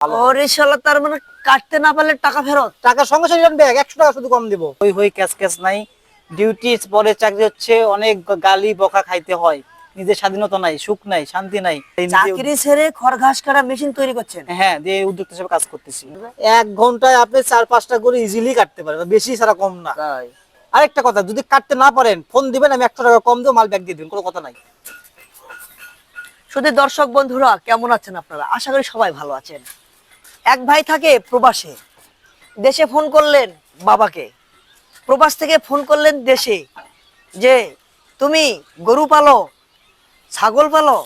ওরে শালা, তার মানে কাটতে না পারলে টাকা ফেরত? টাকা সঙ্গে সঙ্গে রিটার্ন ব্যাক, 100 টাকা শুধু কম দিব। হই হই ক্যাশ ক্যাশ নাই, ডিউটি পরে চাকরি হচ্ছে, অনেক গালি বকা খাইতে হয়, নিজের স্বাধীনতা নাই, সুখ নাই, শান্তি নাই। চাকরি ছেড়ে খড় ঘাস কাটা মেশিন তৈরি করছেন? হ্যাঁ, দিয়ে উদ্যোক্তা হিসেবে কাজ করতেছি। 1 ঘন্টায় আপনি 4-5টা করে ইজিলি কাটতে পারেন, বেশি ছাড়া কম না। তাই? আরেকটা কথা, যদি কাটতে না পারেন ফোন দিবেন, আমি 100 টাকা কম দেবো, মাল ব্যাক দিয়ে দিবেন, কোনো কথা নাই। শুধু দর্শক বন্ধুরা, কেমন আছেন আপনারা? আশা করি সবাই ভালো আছেন। এক ভাই থাকে প্রবাসে, দেশে ফোন করলেন বাবাকে, প্রবাস থেকে ফোন করলেন দেশে, যে তুমি গরু পালো, ছাগল পালো,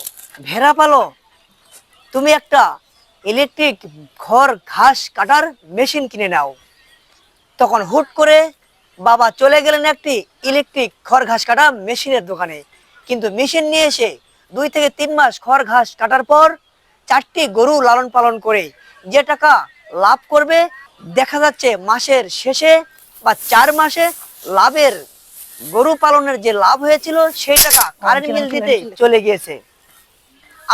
ভেড়া পালো, তুমি একটা ইলেকট্রিক খড় ঘাস কাটার মেশিন কিনে নাও। তখন হুট করে বাবা চলে গেলেন একটি ইলেকট্রিক খড় ঘাস কাটা মেশিনের দোকানে, কিন্তু মেশিন নিয়ে এসে 2 থেকে 3 মাস খড় ঘাস কাটার পর 4টি গরু লালন পালন করে যে টাকা লাভ করবে, দেখা যাচ্ছে মাসের শেষে বা 4 মাসে লাভের, গরু পালনের যে লাভ হয়েছিল সেই টাকা কারেন্ট বিল দিতে চলে গিয়েছে।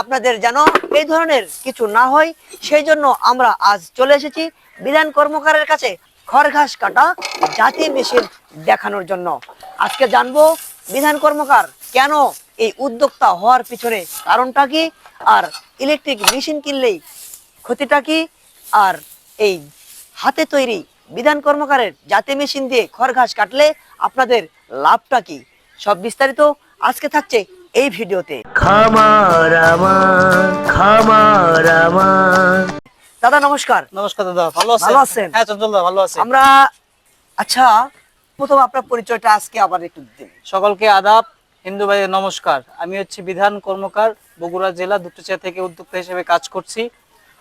আপনাদের যেন এই ধরনের কিছু না হয়, সেই জন্য আমরা আজ চলে এসেছি বিধান কর্মকারের কাছে খড় ঘাস কাটা জাতি মেশিন দেখানোর জন্য। আজকে জানবো বিধান কর্মকার কেন এই উদ্যোক্তা হওয়ার পিছনে কারণটা কি, আর ইলেকট্রিক মেশিন কিনলেই ক্ষতিটা কি, আর এই হাতে তৈরি বিধান কর্মকারের জাতি মেশিন দিয়ে খড় ঘাস কাটলে আপনাদের লাভটা কি, সব বিস্তারিত আজকে থাকছে এই ভিডিওতে। দাদা নমস্কার। নমস্কার দাদা, ভালো ভালো আছেন? হ্যাঁ চঞ্চল দাদা, ভালো আছে। আমরা, আচ্ছা, প্রথম আপনার পরিচয়টা আজকে আবার একটু দিন। সকলকে আদাব, হিন্দু ভাই নমস্কার। আমি হচ্ছে বিধান কর্মকার, বগুড়া জেলা দুপচাঁচিয়া থেকে উদ্যোক্তা হিসেবে কাজ করছি।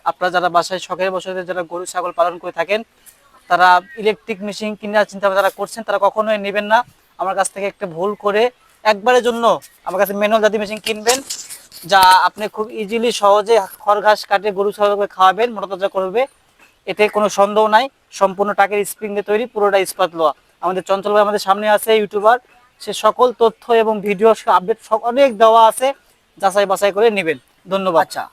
আপনারা যারা বাসায় শখের বসে যারা গরু ছাগল পালন করে থাকেন, তারা ইলেকট্রিক মেশিন কেনার চিন্তা যারা করছেন, তারা কখনোই নেবেন না আমার কাছ থেকে। একটা ভুল করে একবারের জন্য আমার কাছে ম্যানুয়াল জাতীয় মেশিন কিনবেন, যা আপনি খুব ইজিলি সহজে খড় ঘাস কাটে গরু ছাগলকে খাওয়াবেন, মোটাতাজা করবে, এতে কোনো সন্দেহ নাই। সম্পূর্ণ টাকের স্প্রিং দিয়ে তৈরি, পুরোটা ইস্পাত লোহা। আমাদের চঞ্চল ভাই আমাদের সামনে আছে, ইউটিউবার, সে সকল তথ্য এবং ভিডিও আপডেট অনেক দেওয়া আছে, যাচাই বাছাই করে নেবেন। ধন্যবাদ। আচ্ছা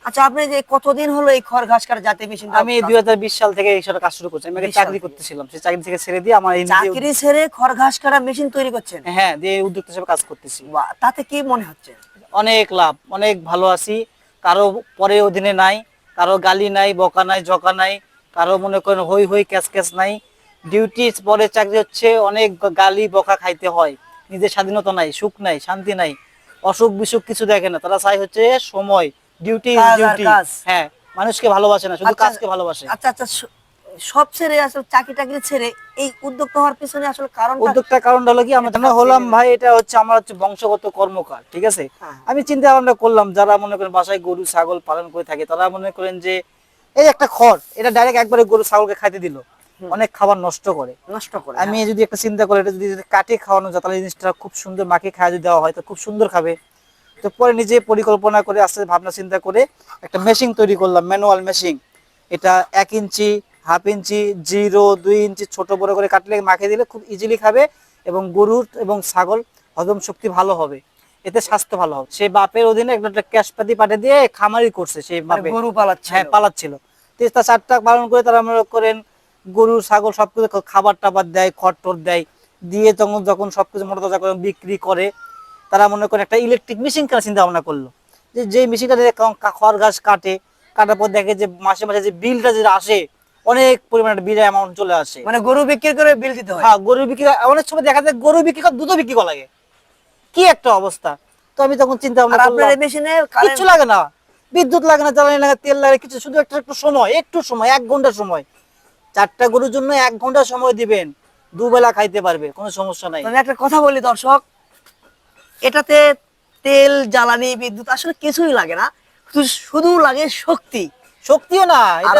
আচ্ছা, আপনি যে কতদিন হলো এই খড় ঘাস কাটা জাতীয় মেশিন? আমি 2020 সাল থেকে এই সব কাজ শুরু করছি। আমি আগে চাকরি করতেছিলাম, সেই চাকরি থেকে ছেড়ে দিয়ে আমার এই চাকরি ছেড়ে খড় ঘাস কাটা মেশিন তৈরি করছেন? হ্যাঁ, দিয়ে উদ্যোক্তা হিসেবে কাজ করতেছি। বাহ, তাতে কি মনে হচ্ছে? অনেক লাভ, অনেক ভালো আছি। কারো পরে অধীনে নাই, কারো গালি নাই, বকা নাই, জকা নাই, কারো মনে করেন হই হই ক্যাশ ক্যাশ নাই। ডিউটি পরে চাকরি হচ্ছে, অনেক গালি বকা খাইতে হয়, নিজের স্বাধীনতা নাই, সুখ নাই, শান্তি নাই, অসুখ বিসুখ কিছু দেখে না। তারা চাই হচ্ছে সময়, ডিউটি ডিউটি। হ্যাঁ, মানুষকে ভালোবাসে না, শুধু কাজকে ভালোবাসে। আচ্ছা আচ্ছা, সব ছেড়ে আসলে চাকরি টাকরি ছেড়ে এই উদ্যোক্তা হওয়ার পিছনে আসলে কারণ? উদ্যোক্তার কারণটা হলো কি, আমরা জানা হলাম ভাই, এটা হচ্ছে আমার হচ্ছে বংশগত কর্মকার, ঠিক আছে। আমি চিন্তা ভাবনা করলাম, যারা মনে করেন বাসায় গরু ছাগল পালন করে থাকে, তারা মনে করেন যে এই একটা খড়, এটা ডাইরেক্ট একবারে গরু ছাগলকে খাইতে দিল, অনেক খাবার নষ্ট করে। আমি যদি একটা চিন্তা করি, এটা যদি কাটে খাওয়ানো যায়, তাহলে জিনিসটা খুব সুন্দর মাকে খাওয়া যদি দেওয়া হয়, তো খুব সুন্দর খাবে। তো পরে নিজে পরিকল্পনা করে, আস্তে ভাবনা চিন্তা করে একটা মেশিন তৈরি করলাম, ম্যানুয়াল মেশিন। এটা 1 ইঞ্চি, হাফ ইঞ্চি, 0, 2 ইঞ্চি ছোট বড় করে কাটলে মাকে দিলে খুব ইজিলি খাবে, এবং গরুর এবং ছাগল হজম শক্তি ভালো হবে, এতে স্বাস্থ্য ভালো হবে। সে বাপের অধীনে একটা ক্যাশপাতি পাঠিয়ে দিয়ে খামারি করছে, সেই বাপে গরু পালাচ্ছে। হ্যাঁ, পালাচ্ছিল। তা 4টা পালন করে তারা মনে করেন গরু ছাগল সবকিছু খাবার টাবার দেয়, খড় টর দেয়, দিয়ে যখন সবকিছু মোটাতাজা করে বিক্রি করে, তারা মনে করেন একটা ইলেকট্রিক মেশিন কেনার চিন্তা ভাবনা করলো। যে মেশিনটা খড় ঘাস কাটার পর দেখে যে মাসে মাসে যে বিলটা যেটা আসে, অনেক পরিমাণে বিল অ্যামাউন্ট চলে আসে। মানে গরু বিক্রি করে বিল দিতে হয়? হ্যাঁ, গরু বিক্রি, অনেক সময় দেখা যায় গরু বিক্রি করে দুধও বিক্রি করা লাগে, কি একটা অবস্থা। তো আমি তখন চিন্তা ভাবনা করলাম, আপনার এই মেশিনে কিছু লাগে না, বিদ্যুৎ লাগে না, জ্বালানি লাগে, তেল লাগে, কিছু শুধু একটু সময়, 1 ঘন্টা সময়। 4টা গরুর জন্য 1 ঘন্টা সময় দিবেন, 2 বেলা খাইতে পারবে, কোনো সমস্যা নাই। আমি একটা কথা বলি দর্শক, এটাতে তেল জ্বালানি বিদ্যুৎ আসলে কিছুই লাগে না, শুধু লাগে শক্তি। শক্তিও না, আর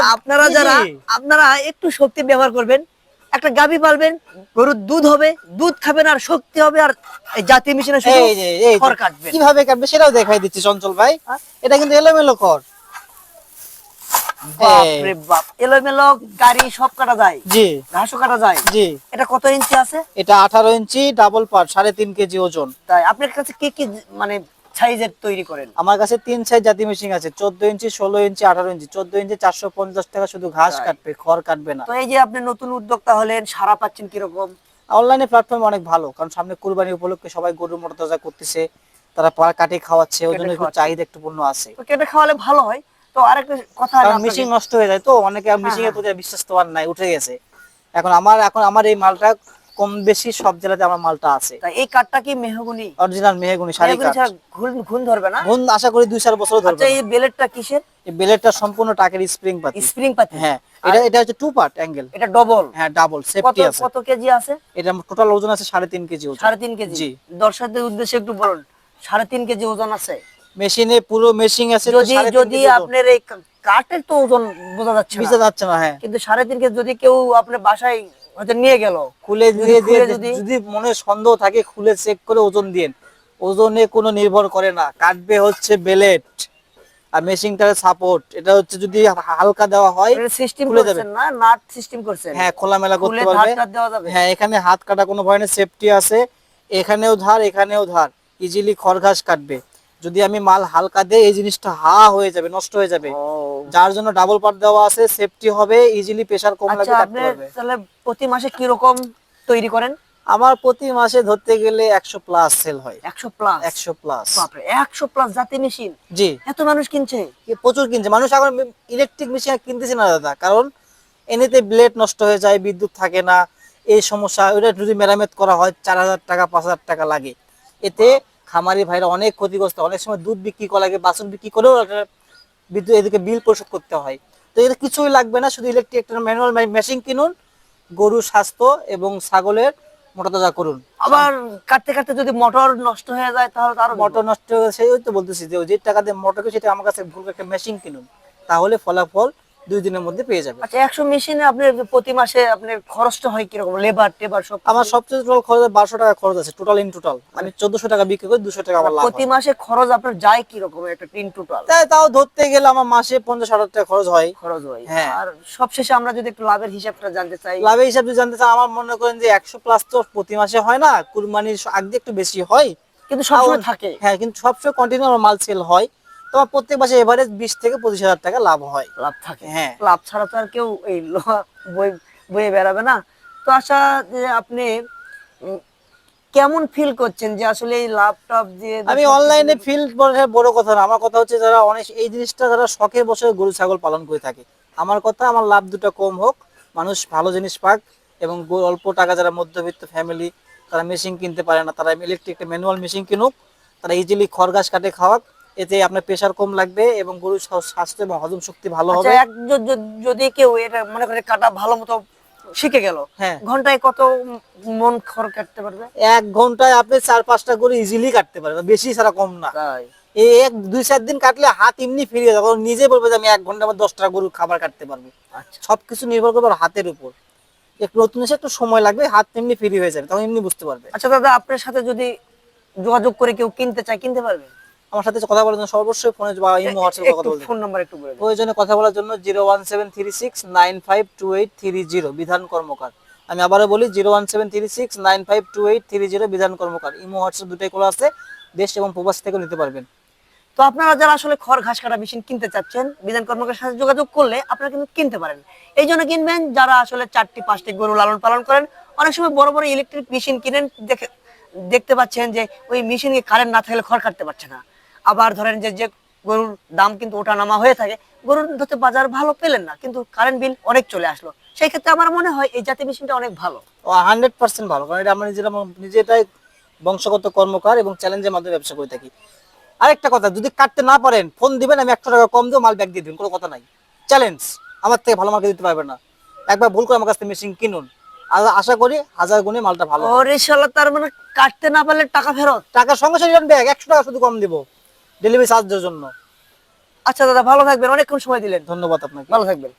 আপনারা একটু শক্তি ব্যবহার করবেন, একটা গাভী পালবেন, গরুর দুধ হবে, দুধ খাবেন, আর শক্তি হবে, আর এই জাতীয় মেশিনে শুধু খড় কাটবেন। কিভাবে কাটবে সেটাও দেখাই দিচ্ছি চঞ্চল ভাই। এটা কিন্তু এলোমেলো খড়, বাপরে বাপ, এলোমেলো গাড়ি সব কাটা যায়? জি। ঘাসও কাটা যায়? জি। এটা কত ইঞ্চি আছে? এটা 18 ইঞ্চি, ডাবল পার্ট, 3.5 কেজি ওজন। তাই আপনার কাছে কি কি মানে সাইজের তৈরি করেন? আমার কাছে 3 সাইজ জাতি মেশিন আছে, 14 ইঞ্চি, 16 ইঞ্চি, 18 ইঞ্চি। 14 ইঞ্চি 450 টাকা, শুধু ঘাস তাই। কাটবে, খড় কাটবে না। তো এই যে আপনি নতুন উদ্যোক্তা হলেন, সারা পাচ্ছেন কিরকম? অনলাইনে প্ল্যাটফর্ম অনেক ভালো, কারণ সামনে কুরবানি উপলক্ষে সবাই গরুর মোটা করতেছে, তারা কাটে খাওয়াচ্ছে, ওই জন্য একটু চাহিদা একটু পূর্ণ আছে। তো কেটে খাওয়ালে ভালো হয়। তো আরেকটা কথা কারণ মেশিন নষ্ট হয়ে যায় তো, অনেকে মেশিন এর প্রতি বিশ্বাস তো আর নাই, উঠে গেছে। এখন আমার এই মালটা কম বেশি সব জেলাতে আমার মালটা আছে। তা এই কাঠটা কি মেহগনি? অরিজিনাল মেহগনি সারি কাঠ। ঘুণ ধরবে না? ঘুণ আশা করি 2-4 বছর ধরবে। আচ্ছা, এই ব্লেডটা কিসের? এই ব্লেডটা সম্পূর্ণ টাকের স্প্রিং পাতি। স্প্রিং পাতি? হ্যাঁ, এটা হচ্ছে 2 পার্ট অ্যাঙ্গেল। এটা ডবল? হ্যাঁ, ডাবল সেফটি আছে। কত কেজি আছে? এটা টোটাল ওজন আছে 3.5 কেজি ওজন। 3.5 কেজি? জি। দর্শকদের উদ্দেশ্যে একটু বলুন, 3.5 কেজি ওজন আছে? মেশিনে পুরো মেশিং আছে তো যদি 3.5 যদি কেজি ওজন। আপনার এই কাঠের তো ওজন বোঝা যাচ্ছে বুঝা যাচ্ছে না। হ্যাঁ, কিন্তু 3.5 কেজি যদি কেউ আপনার বাসায় হয়তো নিয়ে গেল, খুলে দিয়ে যদি মনে সন্দেহ থাকে, খুলে চেক করে ওজন দিন। ওজনে কোনো নির্ভর করে না, কাটবে হচ্ছে বেলেট আর মেশিনটার সাপোর্ট। এটা হচ্ছে যদি হালকা দেওয়া হয় সিস্টেম খুলে যাবে। করছেন না, নাট সিস্টেম করছেন? হ্যাঁ, খোলামেলা করতে খুলে পারবে। ধার দেওয়া যাবে? হ্যাঁ, এখানে হাত কাটা কোনো ভয় নেই, সেফটি আছে। এখানেও ধার, এখানেও ধার, ইজিলি খড়ঘাস কাটবে। যদি আমি মাল হালকা দেই, এই জিনিসটা হয়ে যাবে, নষ্ট হয়ে যাবে। যার জন্য ডাবল পার্ট দেওয়া আছে, সেফটি হবে, ইজিলি প্রেসার কম লাগবে, কাটতে পারবে। তাহলে প্রতি মাসে কি রকম তৈরি করেন? আমার প্রতি মাসে ধরতে গেলে 100 প্লাস সেল হয়। 100 প্লাস? 100 প্লাস। বাপরে, 100 প্লাস জাতি মেশিন? জি, এত মানুষ কিনছে? প্রচুর কিনছে মানুষ। এখন ইলেকট্রিক মেশিন কিনতেছে না দাদা, কারণ এমনিতে ব্লেড নষ্ট হয়ে যায়, বিদ্যুৎ থাকে না, এই সমস্যা। ওটা যদি মেরামত করা হয় 4000 টাকা 5000 টাকা লাগে। এতে খামারি ভাইরা অনেক ক্ষতিগ্রস্ত। অনেক সময় দুধ বিক্রি করা লাগে, বাছুর বিক্রি করেও বিদ্যুৎ এদিকে বিল পরিশোধ করতে হয়। তো এটা কিছুই লাগবে না, শুধু ইলেকট্রিক একটা ম্যানুয়াল মেশিন কিনুন, গরুর স্বাস্থ্য এবং ছাগলের মোটা করুন। আবার কাটতে কাটতে যদি মোটর নষ্ট হয়ে যায় তাহলে তো আরো মোটর নষ্ট হয়ে গেছে, ওই তো বলতেছি যে টাকা দিয়ে মোটরকে, সেটা আমার কাছে ভুল একটা মেশিন কিনুন, তাহলে ফলাফল 2 দিনের মধ্যে পেয়ে যাবে। আচ্ছা, 100 মেশিনে আপনার প্রতি মাসে আপনার খরচটা হয় কিরকম? লেবার টেবার সব? আমার সবচেয়ে টোটাল খরচ 1200 টাকা খরচ আছে, টোটাল আমি 1400 টাকা বিক্রি করি, 200 টাকা আমার লাভ প্রতি হয়। মাসে খরচ আপনার যায় কিরকম একটা টিন টোটাল? তাও ধরতে গেলে আমার মাসে 50-60 টাকা খরচ হয়। খরচ হয়। হ্যাঁ। আর সবশেষে আমরা যদি একটু লাভের হিসাবটা জানতে চাই? লাভের হিসাব যদি জানতে চান, আমার মনে করেন যে 100 প্লাস তো প্রতি মাসে হয় না, কুরবানির আগে একটু বেশি হয়, কিন্তু সবসময় থাকে? হ্যাঁ, কিন্তু সবসময় কন্টিনিউ আমার মাল সেল হয়। তোমার প্রত্যেক মাসে এভারেজ 20 থেকে 25,000 টাকা লাভ হয়। লাভ থাকে? হ্যাঁ। লাভ ছাড়া তো আর কেউ এই বয়ে বেড়াবে না। তো আশা যে আপনি উম, কেমন ফিল করছেন যে আসলে এই লাভ টাভ দিয়ে? আমি অনলাইনে ফিল্ড বড় কথা না, আমার কথা হচ্ছে যারা অনেক এই জিনিসটা, যারা শখের বসে গরু ছাগল পালন করে থাকে, আমার কথা আমার লাভ দুটো কম হোক, মানুষ ভালো জিনিস পাক, এবং অল্প টাকা যারা মধ্যবিত্ত ফ্যামিলি, তারা মেশিন কিনতে পারে না, তারা ইলেকট্রিক ম্যানুয়াল মেশিন কিনুক, তারা ইজিলি খড়ঘাস কাটে খাওয়াক। এতে আপনার প্রেসার কম লাগবে এবং গরুর স্বাস্থ্য এবং হজম শক্তি ভালো হবে। যদি কেউ এটা মনে করে কাটা ভালো মতো শিখে গেল, হ্যাঁ, ঘন্টায় কত মন খড় কাটতে পারবে? 1 ঘন্টায় আপনি 4-5টা গরু ইজিলি কাটতে পারবেন, বেশি ছাড়া কম না। তাই? এই 2-4 দিন কাটলে হাত এমনি ফিরে যাবে, নিজে বলবে যে আমি 1 ঘন্টা বা 10টা গরুর খাবার কাটতে পারবো। আচ্ছা। সবকিছু নির্ভর করবে হাতের উপর। একটু নতুন এসে একটু সময় লাগবে, হাত এমনি ফ্রি হয়ে যাবে, তখন এমনি বুঝতে পারবে। আচ্ছা দাদা, আপনার সাথে যদি যোগাযোগ করে কেউ কিনতে চায়, কিনতে পারবে? আমার সাথে কথা বলার জন্য অবশ্যই ফোনে বা ইমো হোয়াটসঅ্যাপে কথা বলতে। ফোন নাম্বার একটু বলে দিন। প্রয়োজনে কথা বলার জন্য 01736952830 বিধান কর্মকার। আমি আবারও বলি 01736952830 বিধান কর্মকার। ইমো হোয়াটসঅ্যাপ দুটাই খোলা আছে, দেশ এবং প্রবাস থেকে নিতে পারবেন। তো আপনারা যারা আসলে খড় ঘাস কাটা মেশিন কিনতে চাচ্ছেন, বিধান কর্মকারের সাথে যোগাযোগ করলে আপনারা কিন্তু কিনতে পারেন। এই জন্য কিনবেন যারা আসলে 4টি-5টি গরু লালন পালন করেন। অনেক সময় বড় বড় ইলেকট্রিক মেশিন কিনেন, দেখতে পাচ্ছেন যে ওই মেশিনে কারেন্ট না থাকলে খড় কাটতে পারছে না। আবার ধরেন যে যে গরুর দাম কিন্তু ওঠা নামা হয়ে থাকে, গরুর ধরতে বাজার ভালো পেলেন না, কিন্তু কারেন্ট বিল অনেক চলে আসলো। সেই ক্ষেত্রে আমার মনে হয় এই জাতীয় মেশিনটা অনেক ভালো। 100% ভালো, কারণ এটা আমরা নিজেটাই বংশগত কর্মকার এবং চ্যালেঞ্জের মাধ্যমে ব্যবসা করে থাকি। আরেকটা কথা, যদি কাটতে না পারেন ফোন দিবেন, আমি 100 টাকা কম দেবো, মাল ব্যাক দিয়ে দিবেন, কোনো কথা নাই। চ্যালেঞ্জ, আমার থেকে ভালো মার্কেট দিতে পারবে না। একবার ভুল করে আমার কাছ থেকে মেশিন কিনুন, আর আশা করি 1000 গুণে মালটা ভালো। ওরে শালা, তার মানে কাটতে না পারলে টাকা ফেরত? টাকা সঙ্গে সঙ্গে রিটার্ন ব্যাক, 100 টাকা শুধু কম দিব ডেলিভারি চার্জের জন্য। আচ্ছা দাদা, ভালো থাকবেন, অনেকক্ষণ সময় দিলেন। ধন্যবাদ আপনাকে। ভালো থাকবেন।